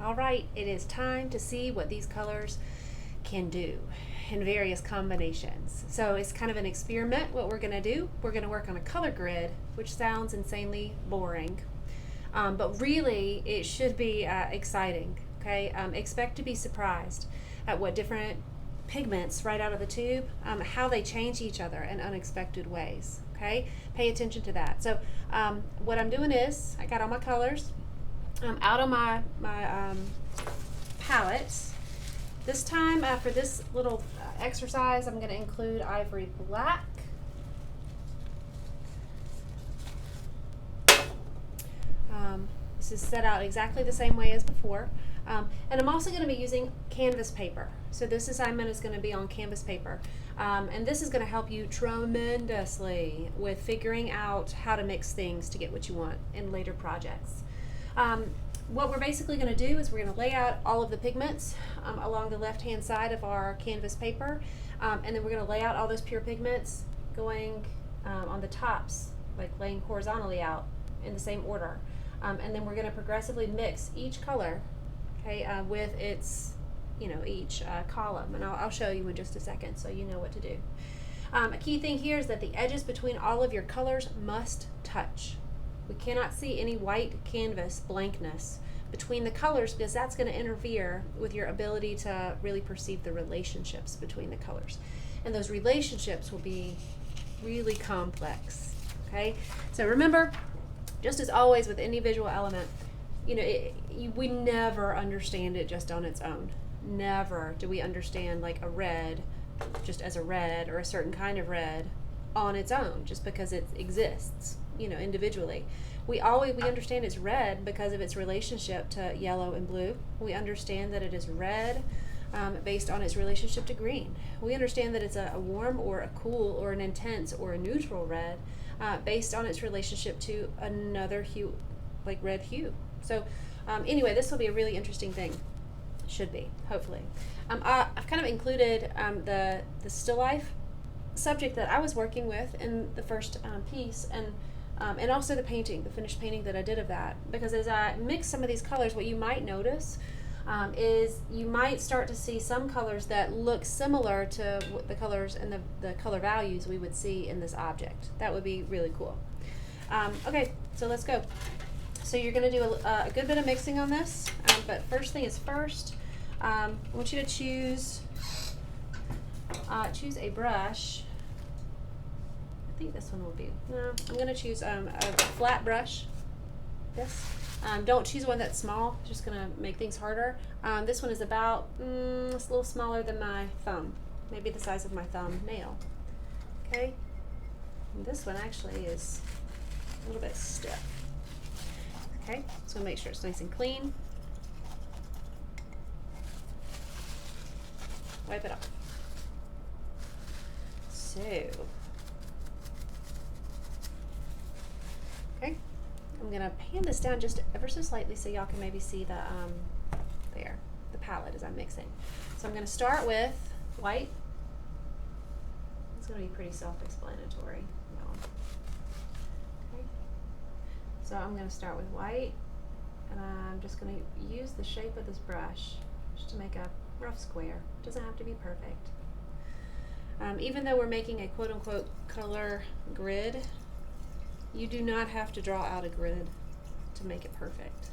All right, it is time to see what these colors can do in various combinations. So it's kind of an experiment. What we're going to do, we're going to work on a color grid, which sounds insanely boring, but really it should be exciting. Okay, expect to be surprised at what different pigments right out of the tube, how they change each other in unexpected ways. Okay, pay attention to that. So what I'm doing is I got all my colors out of my palettes. This time for this little exercise, I'm going to include ivory black. This is set out exactly the same way as before. And I'm also going to be using canvas paper. So this assignment is going to be on canvas paper. And this is going to help you tremendously with figuring out how to mix things to get what you want in later projects. What we're basically going to do is we're going to lay out all of the pigments along the left-hand side of our canvas paper, and then we're going to lay out all those pure pigments going on the tops, like laying horizontally out in the same order. And then we're going to progressively mix each color, okay, with its, each column, and I'll show you in just a second so you know what to do. A key thing here is that the edges between all of your colors must touch. We cannot see any white canvas blankness between the colors, because that's going to interfere with your ability to really perceive the relationships between the colors. And those relationships will be really complex. Okay? So remember, just as always with any visual element, we never understand it just on its own. Never do we understand like a red just as a red, or a certain kind of red on its own just because it exists, individually. We understand it's red because of its relationship to yellow and blue. We understand that it is red based on its relationship to green. We understand that it's a warm or a cool or an intense or a neutral red based on its relationship to another hue, like red hue. So anyway, this will be a really interesting thing. Should be, hopefully. I've kind of included the still life subject that I was working with in the first piece, and also the finished painting that I did of that, because as I mix some of these colors, what you might notice is you might start to see some colors that look similar to the colors and the color values we would see in this object. That would be really cool. Okay, so let's go. So you're going to do a good bit of mixing on this, but first thing is first, I want you to choose a brush. I think this one will be, no, I'm going to choose a flat brush. This. Don't choose one that's small, it's just going to make things harder. This one is about, it's a little smaller than my thumb, maybe the size of my thumbnail. Okay, and this one actually is a little bit stiff. Okay, so make sure it's nice and clean. Wipe it off. So, okay, I'm gonna pan this down just ever so slightly so y'all can maybe see the the palette as I'm mixing. So I'm gonna start with white. It's gonna be pretty self-explanatory. Okay. So I'm gonna start with white, and I'm just gonna use the shape of this brush just to make a rough square. It doesn't have to be perfect. Even though we're making a quote-unquote color grid, you do not have to draw out a grid to make it perfect.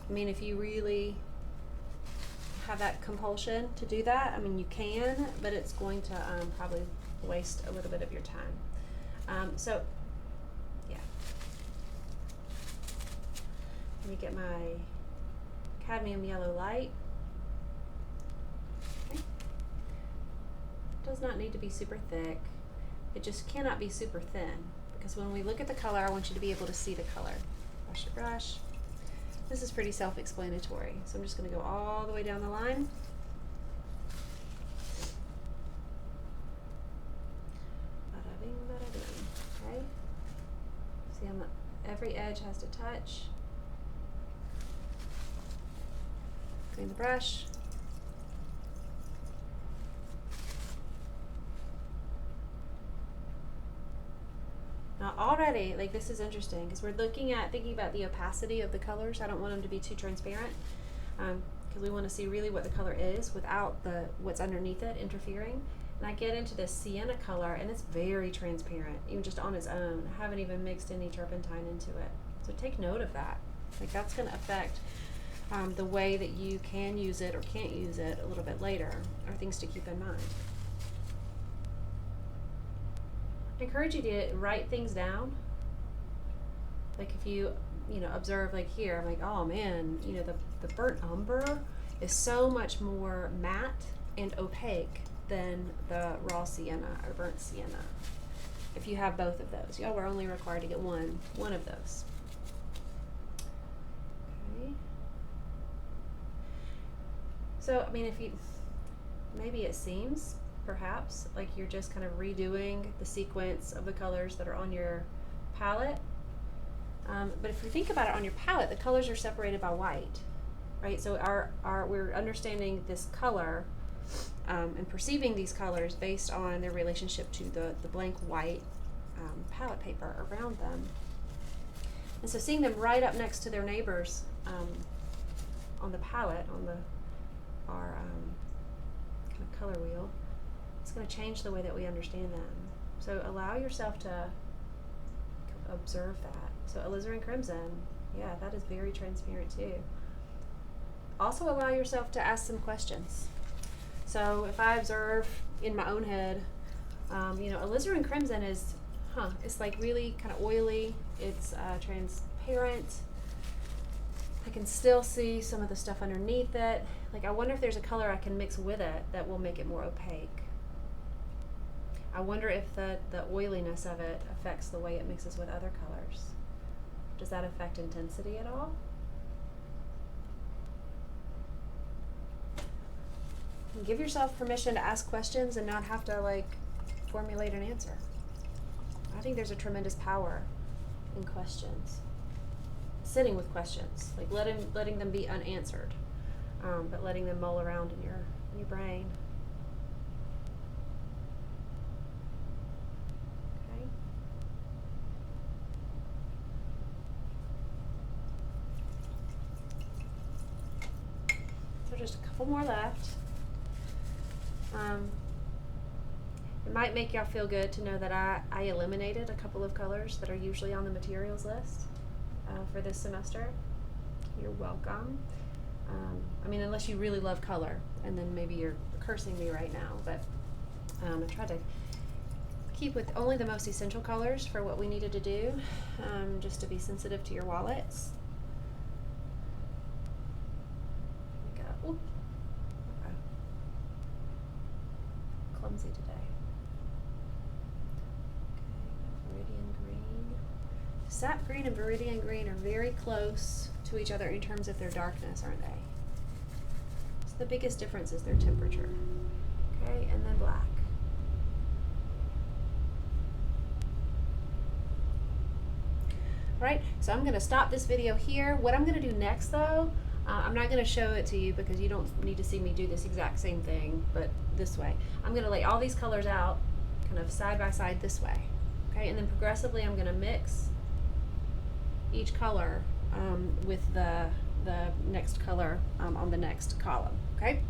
I mean, if you really have that compulsion to do that, I mean, you can, but it's going to probably waste a little bit of your time. So, yeah. Let me get my cadmium yellow light. Okay. Does not need to be super thick. It just cannot be super thin, because when we look at the color, I want you to be able to see the color. Brush your brush. This is pretty self-explanatory, so I'm just going to go all the way down the line. Bada-bing, bada-bing. Okay. See, every edge has to touch. Clean the brush. Now already, like, this is interesting because we're thinking about the opacity of the colors. I don't want them to be too transparent. because we want to see really what the color is without what's underneath it interfering. And I get into this sienna color, and it's very transparent, even just on its own. I haven't even mixed any turpentine into it. So take note of that. Like, that's going to affect the way that you can use it or can't use it a little bit later, are things to keep in mind. I encourage you to write things down. Like, if you observe, like here, I'm like, oh man, the burnt umber is so much more matte and opaque than the raw sienna or burnt sienna. If you have both of those, y'all were only required to get one of those. Okay. So, I mean, maybe it seems perhaps like you're just kind of redoing the sequence of the colors that are on your palette. But if you think about it, on your palette, the colors are separated by white, right? So we're understanding this color and perceiving these colors based on their relationship to the blank white palette paper around them. And so seeing them right up next to their neighbors on the palette, on our kind of color wheel, it's going to change the way that we understand them. So allow yourself to observe that. So alizarin crimson, yeah, that is very transparent too. Also allow yourself to ask some questions. So if I observe in my own head, alizarin crimson is, it's like really kind of oily. It's transparent. I can still see some of the stuff underneath it. Like, I wonder if there's a color I can mix with it that will make it more opaque. I wonder if the oiliness of it affects the way it mixes with other colors. Does that affect intensity at all? And give yourself permission to ask questions and not have to formulate an answer. I think there's a tremendous power in questions. Sitting with questions, like letting them be unanswered, but letting them mull around in your brain. Okay. So just a couple more left. It might make y'all feel good to know that I eliminated a couple of colors that are usually on the materials list for this semester. You're welcome. I mean, unless you really love color, and then maybe you're cursing me right now, but I tried to keep with only the most essential colors for what we needed to do, just to be sensitive to your wallets. Here we go. Ooh. Okay. Clumsy today. Viridian green. Sap green and viridian green are very close to each other in terms of their darkness, aren't they? So the biggest difference is their temperature. Okay, and then black. Right, so I'm going to stop this video here. What I'm going to do next though, I'm not going to show it to you because you don't need to see me do this exact same thing, but this way. I'm going to lay all these colors out kind of side by side this way. Okay, and then progressively I'm going to mix each color with the next color on the next column. Okay.